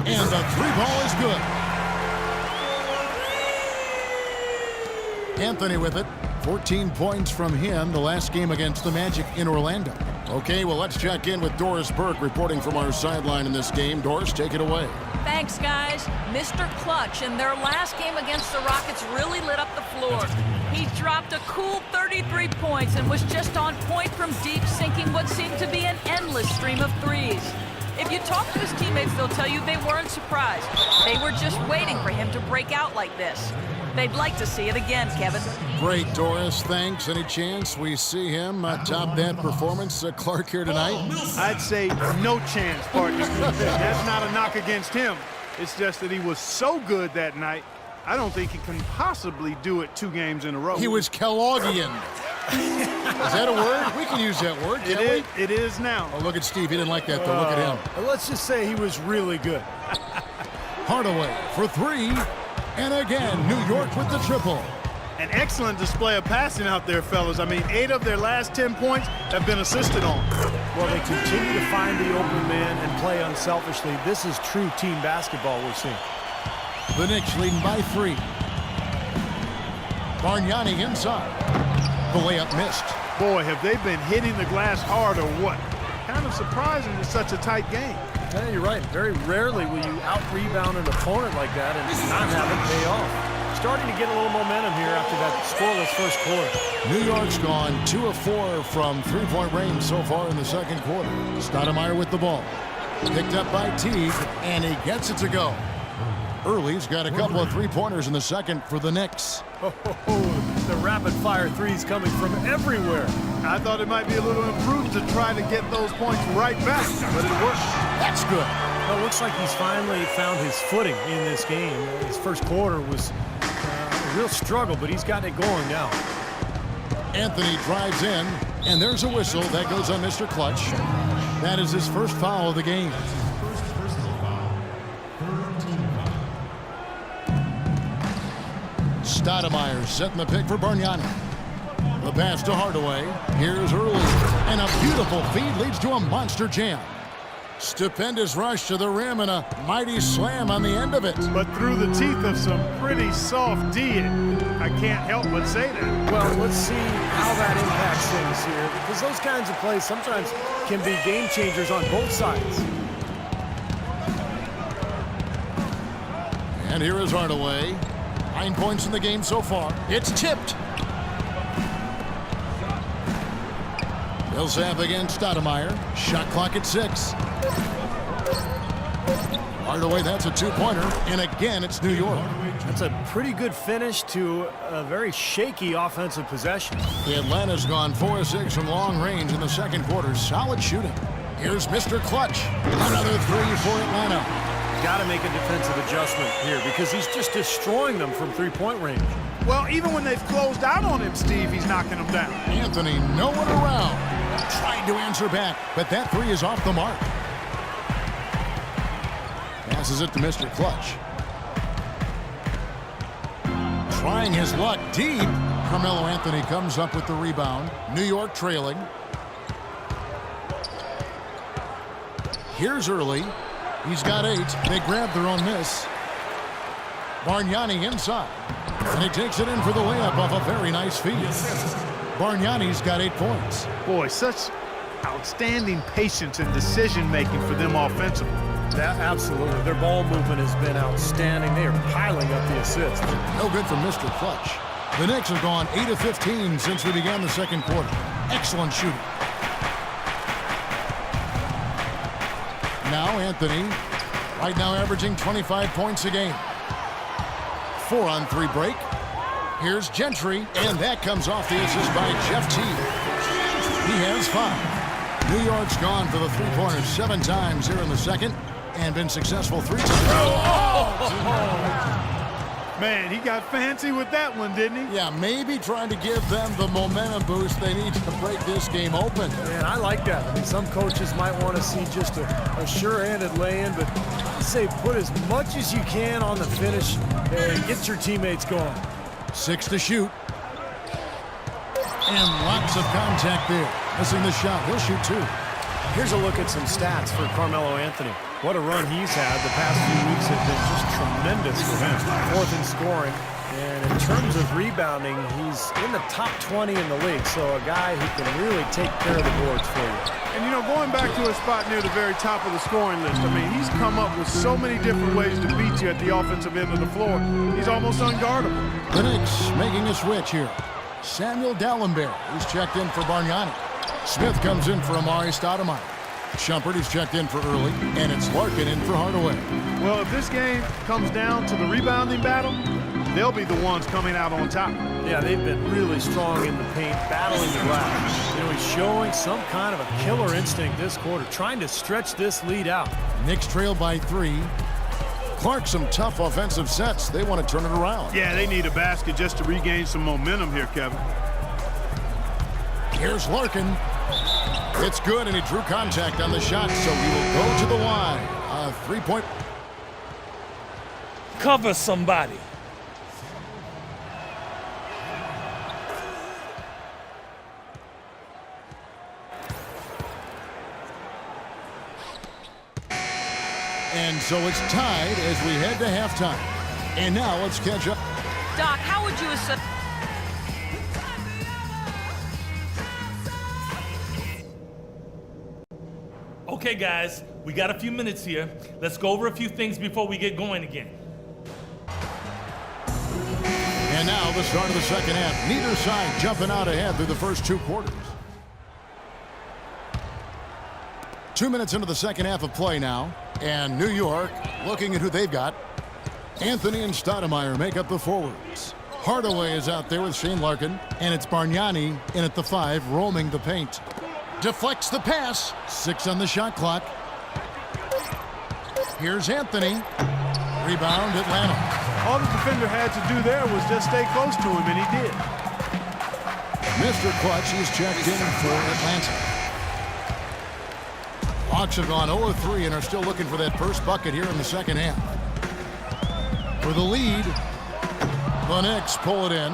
And the three ball is good. Anthony with it. 14 points from him the last game against the Magic in Orlando. Okay, well, let's check in with Doris Burke reporting from our sideline in this game. Doris, take it away. Thanks, guys. Mr. Clutch in their last game against the Rockets really lit up the floor. He dropped a cool 33 points and was just on point from deep, sinking what seemed to be an endless stream of threes. If you talk to his teammates, they'll tell you they weren't surprised. They were just waiting for him to break out like this. They'd like to see it again, Kevin. Great, Doris. Thanks. Any chance we see him top that performance, Clark, here tonight? I'd say no chance, partner. That's not a knock against him. It's just that he was so good that night, I don't think he can possibly do it 2 games in a row. He was Kelloggian. Is that a word? We can use that word, can't we? It is now. Oh, look at Steve. He didn't like that, though. Look at him. Let's just say he was really good. Hardaway for 3. And again, New York with the triple. An excellent display of passing out there, fellas. I mean, 8 of their last 10 points have been assisted on. Well, they continue to find the open man and play unselfishly. This is true team basketball we're seeing. The Knicks leading by 3. Bargnani inside. The layup missed. Boy, have they been hitting the glass hard or what? Kind of surprising in such a tight game. Yeah, you're right. Very rarely will you out-rebound an opponent like that and not have it pay off. Starting to get a little momentum here after that scoreless first quarter. New York's gone 2 of 4 from three-point range so far in the second quarter. Stoudemire with the ball. Picked up by Teague, and he gets it to go. Early's got a couple of three-pointers in the second for the Knicks. The rapid-fire threes coming from everywhere. I thought it might be a little imprudent to try to get those points right back, but it worked. That's good. Well, it looks like he's finally found his footing in this game. His first quarter was a real struggle, but he's got it going now. Anthony drives in, and there's a whistle. That goes on Mr. Clutch. That is his first foul of the game. Stoudemire setting the pick for Bargnani. The pass to Hardaway. Here's Early. And a beautiful feed leads to a monster jam. Stupendous rush to the rim and a mighty slam on the end of it. But through the teeth of some pretty soft D, I can't help but say that. Well, let's see how that impacts things here, because those kinds of plays sometimes can be game changers on both sides. And here is Hardaway. 9 points in the game so far. It's tipped. Millsap against Stoudemire. Shot clock at 6. Hardaway, that's a 2-pointer. And again, it's New York. That's a pretty good finish to a very shaky offensive possession. Atlanta's gone 4 of 6 from long range in the second quarter. Solid shooting. Here's Mr. Clutch. Another 3 for Atlanta. Got to make a defensive adjustment here because he's just destroying them from three-point range. Well, even when they've closed out on him, Steve, he's knocking them down. Anthony, no one around. Tried to answer back, but that 3 is off the mark. Passes it to Mr. Clutch. Trying his luck deep. Carmelo Anthony comes up with the rebound. New York trailing. Here's Early. He's got 8. They grab their own miss. Bargnani inside. And he takes it in for the layup off a very nice feed. Bargnani's got 8 points. Boy, such outstanding patience and decision-making for them offensively. Yeah, absolutely. Their ball movement has been outstanding. They are piling up the assists. No good from Mr. Clutch. The Knicks have gone 8 of 15 since we began the second quarter. Excellent shooting. Now Anthony, right now averaging 25 points a game. 4-on-3 break. Here's Gentry, and that comes off the assist by Jeff Teague. He has 5. New York's gone for the three-pointers 7 times here in the second, and been successful 3 times. Man, he got fancy with that one, didn't he? Yeah, maybe trying to give them the momentum boost they need to break this game open. Man, I like that. I mean, some coaches might want to see just a sure-handed lay-in, but I say put as much as you can on the finish and get your teammates going. 6 to shoot. And lots of contact there. Missing the shot. He'll shoot 2. Here's a look at some stats for Carmelo Anthony. What a run he's had. The past few weeks have been just tremendous for him. 4th in scoring. And in terms of rebounding, he's in the top 20 in the league. So a guy who can really take care of the boards for you. And, you know, going back to a spot near the very top of the scoring list, I mean, he's come up with so many different ways to beat you at the offensive end of the floor. He's almost unguardable. The Knicks making a switch here. Samuel Dalembert, who's checked in for Bargnani. Smith comes in for Amari Stoudemire. Shumpert is checked in for Early, and it's Larkin in for Hardaway. Well, if this game comes down to the rebounding battle, they'll be the ones coming out on top. Yeah, they've been really strong in the paint, battling the glass. You know, he's showing some kind of a killer instinct this quarter, trying to stretch this lead out. Knicks trail by 3. Clark, some tough offensive sets. They want to turn it around. Yeah, they need a basket just to regain some momentum here, Kevin. Here's Larkin. It's good, and he drew contact on the shot, so he will go to the line. A 3-point. Cover somebody. And so it's tied as we head to halftime. And now let's catch up. Doc, how would you assess... Okay, guys, we got a few minutes here. Let's go over a few things before we get going again. And now the start of the second half. Neither side jumping out ahead through the first 2 quarters. 2 minutes into the second half of play now. And New York looking at who they've got. Anthony and Stoudemire make up the forwards. Hardaway is out there with Shane Larkin. And it's Bargnani in at the 5, roaming the paint. Deflects the pass. 6 on the shot clock. Here's Anthony. Rebound, Atlanta. All the defender had to do there was just stay close to him, and he did. Mr. Clutch is checked in for Atlanta. Hawks have gone 0-3 and are still looking for that first bucket here in the second half. For the lead, the Knicks pull it in.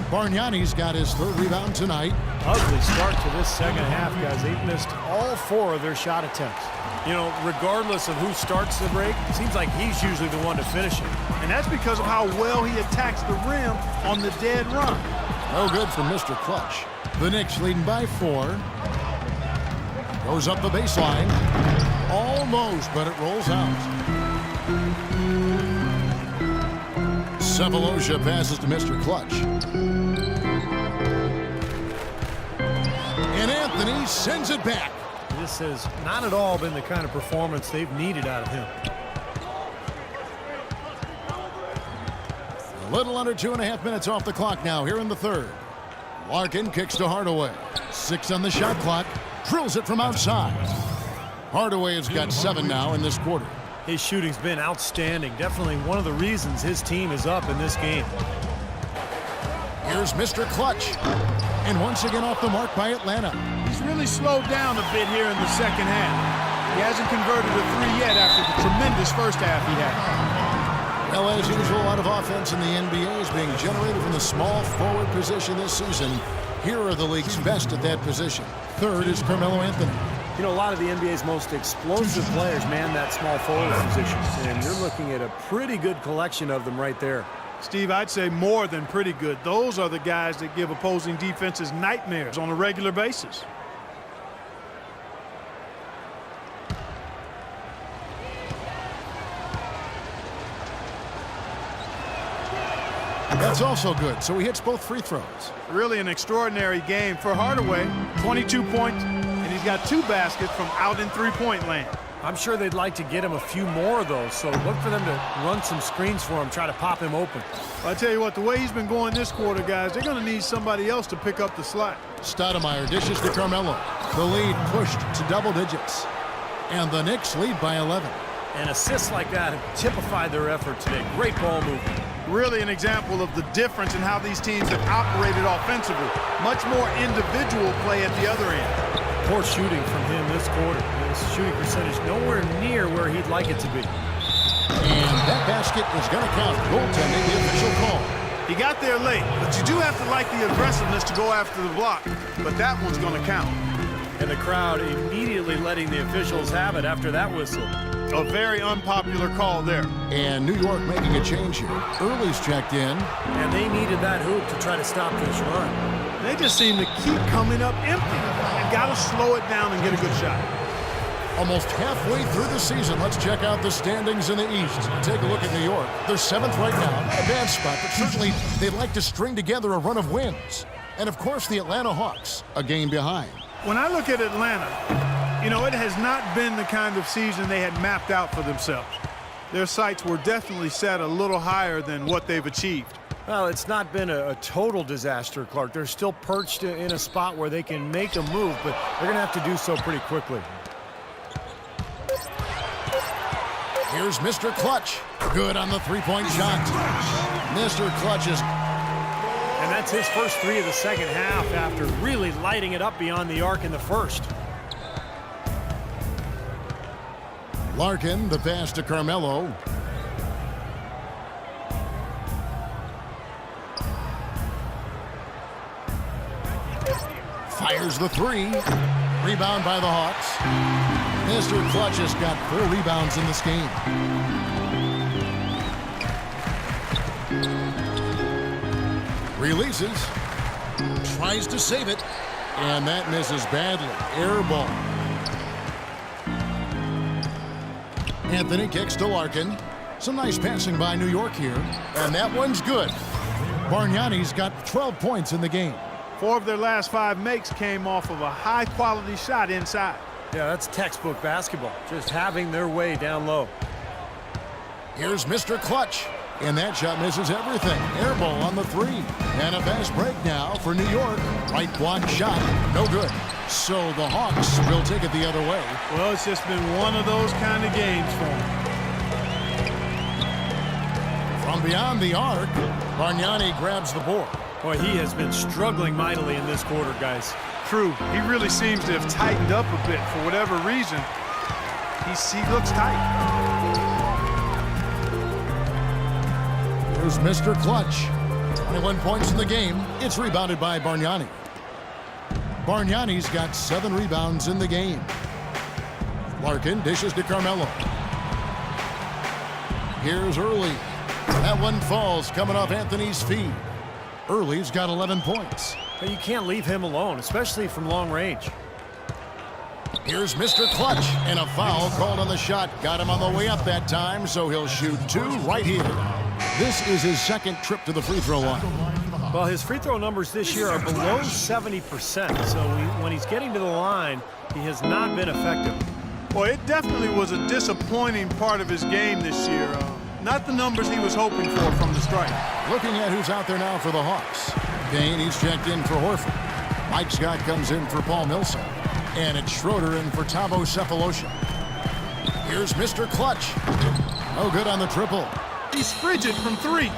Bargnani's got his 3rd rebound tonight. Ugly start to this second half, guys. They've missed all 4 of their shot attempts. You know, regardless of who starts the break, it seems like he's usually the one to finish it. And that's because of how well he attacks the rim on the dead run. No good from Mr. Clutch. The Knicks leading by 4. Goes up the baseline. Almost, but it rolls out. Sefolosha passes to Mr. Clutch. And Anthony sends it back. This has not at all been the kind of performance they've needed out of him. A little under 2.5 minutes off the clock now here in the 3rd. Larkin kicks to Hardaway. 6 on the shot clock. Drills it from outside. Hardaway has got 7 now in this quarter. His shooting's been outstanding. Definitely one of the reasons his team is up in this game. Here's Mr. Clutch. And once again off the mark by Atlanta. He's really slowed down a bit here in the second half. He hasn't converted a 3 yet after the tremendous first half he had. Well, as usual, a lot of offense in the NBA is being generated from the small forward position this season. Here are the league's best at that position. 3rd is Carmelo Anthony. You know, a lot of the NBA's most explosive players man that small forward position. And you're looking at a pretty good collection of them right there. Steve, I'd say more than pretty good. Those are the guys that give opposing defenses nightmares on a regular basis. That's also good, so he hits both free throws. Really an extraordinary game for Hardaway. 22 points, and he's got 2 baskets from out in 3-point land. I'm sure they'd like to get him a few more of those, so look for them to run some screens for him, try to pop him open. I tell you what, the way he's been going this quarter, guys, they're going to need somebody else to pick up the slack. Stoudemire dishes to Carmelo. The lead pushed to double digits. And the Knicks lead by 11. And assists like that have typified their effort today. Great ball movement. Really an example of the difference in how these teams have operated offensively. Much more individual play at the other end. Poor shooting from him this quarter. His shooting percentage nowhere near where he'd like it to be. And that basket is going to count. Goaltending, the official call. He got there late, but you do have to like the aggressiveness to go after the block. But that one's going to count. And the crowd immediately letting the officials have it after that whistle. A very unpopular call there. And New York making a change here. Early's checked in. And they needed that hoop to try to stop this run. They just seem to keep coming up empty. And got to slow it down and get a good shot. Almost halfway through the season, let's check out the standings in the East. Take a look at New York. They're 7th right now. Not a bad spot, but certainly they'd like to string together a run of wins. And, of course, the Atlanta Hawks, a game behind. When I look at Atlanta, you know, it has not been the kind of season they had mapped out for themselves. Their sights were definitely set a little higher than what they've achieved. Well, it's not been a total disaster, Clark. They're still perched in a spot where they can make a move, but they're going to have to do so pretty quickly. Here's Mr. Clutch. Good on the three-point shot. Mr. Clutch is... And that's his first 3 of the second half after really lighting it up beyond the arc in the first. Larkin, the pass to Carmelo. Fires the 3. Rebound by the Hawks. Mr. Clutch has got 4 rebounds in this game. Releases. Tries to save it. And that misses badly. Air ball. Anthony kicks to Larkin. Some nice passing by New York here. And that one's good. Bargnani's got 12 points in the game. 4 of their last 5 makes came off of a high-quality shot inside. Yeah, that's textbook basketball. Just having their way down low. Here's Mr. Clutch. And that shot misses everything. Air ball on the 3. And a fast break now for New York. Right block shot. No good. So the Hawks will take it the other way. Well, it's just been one of those kind of games for them. From beyond the arc, Bargnani grabs the board. Boy, he has been struggling mightily in this quarter, guys. True. He really seems to have tightened up a bit for whatever reason. He looks tight. Here's Mr. Clutch. 21 points in the game. It's rebounded by Bargnani. Bargnani's got 7 rebounds in the game. Larkin dishes to Carmelo. Here's Early. That one falls coming off Anthony's feet. Early's got 11 points. But you can't leave him alone, especially from long range. Here's Mr. Clutch, and a foul called on the shot. Got him on the way up that time, so he'll shoot 2 right here. This is his 2nd trip to the free throw line. Well, his free throw numbers this year are below 70%, so when he's getting to the line, he has not been effective. Well, it definitely was a disappointing part of his game this year. Not the numbers he was hoping for from the strike. Looking at who's out there now for the Hawks. Kane, he's checked in for Horford. Mike Scott comes in for Paul Millsap. And it's Schroeder in for Thabo Sefolosha. Here's Mr. Clutch. No good on the triple. He's frigid from 3.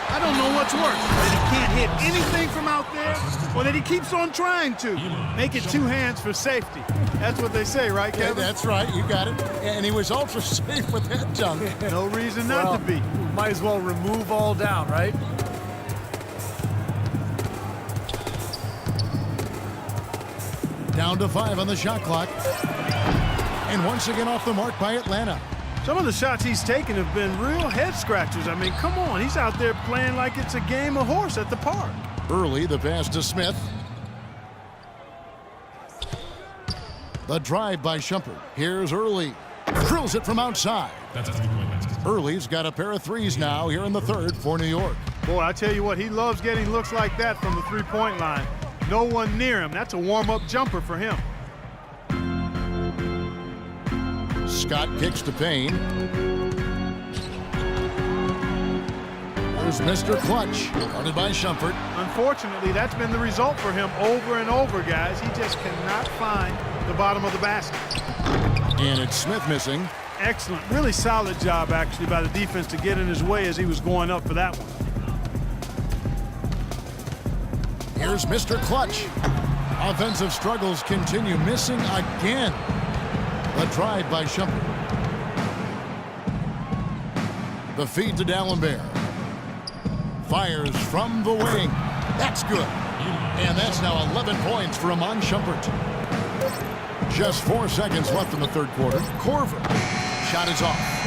I don't know what's worse. That he can't hit anything from out there, or that he keeps on trying to. Make it 2 hands for safety. That's what they say, right, Kevin? Yeah, that's right. You got it. And he was ultra safe with that dunk. No reason not to be. Might as well remove all doubt, right? Down to 5 on the shot clock. And once again off the mark by Atlanta. Some of the shots he's taken have been real head scratchers. I mean, come on. He's out there playing like it's a game of horse at the park. Early, the pass to Smith. The drive by Shumpert. Here's Early. Drills it from outside. Early's got a pair of 3s now here in the 3rd for New York. Boy, I tell you what, he loves getting looks like that from the 3-point line. No one near him. That's a warm-up jumper for him. Scott kicks to Payne. There's Mr. Clutch, guarded by Shumpert. Unfortunately, that's been the result for him over and over, guys. He just cannot find the bottom of the basket. And it's Smith missing. Excellent. Really solid job, actually, by the defense to get in his way as he was going up for that one. Here's Mr. Clutch. Offensive struggles continue. Missing again. The drive by Shumpert. The feed to D'Alembert. Fires from the wing. That's good. And that's now 11 points for Iman Shumpert. Just 4 seconds left in the third quarter. Korver. Shot is off.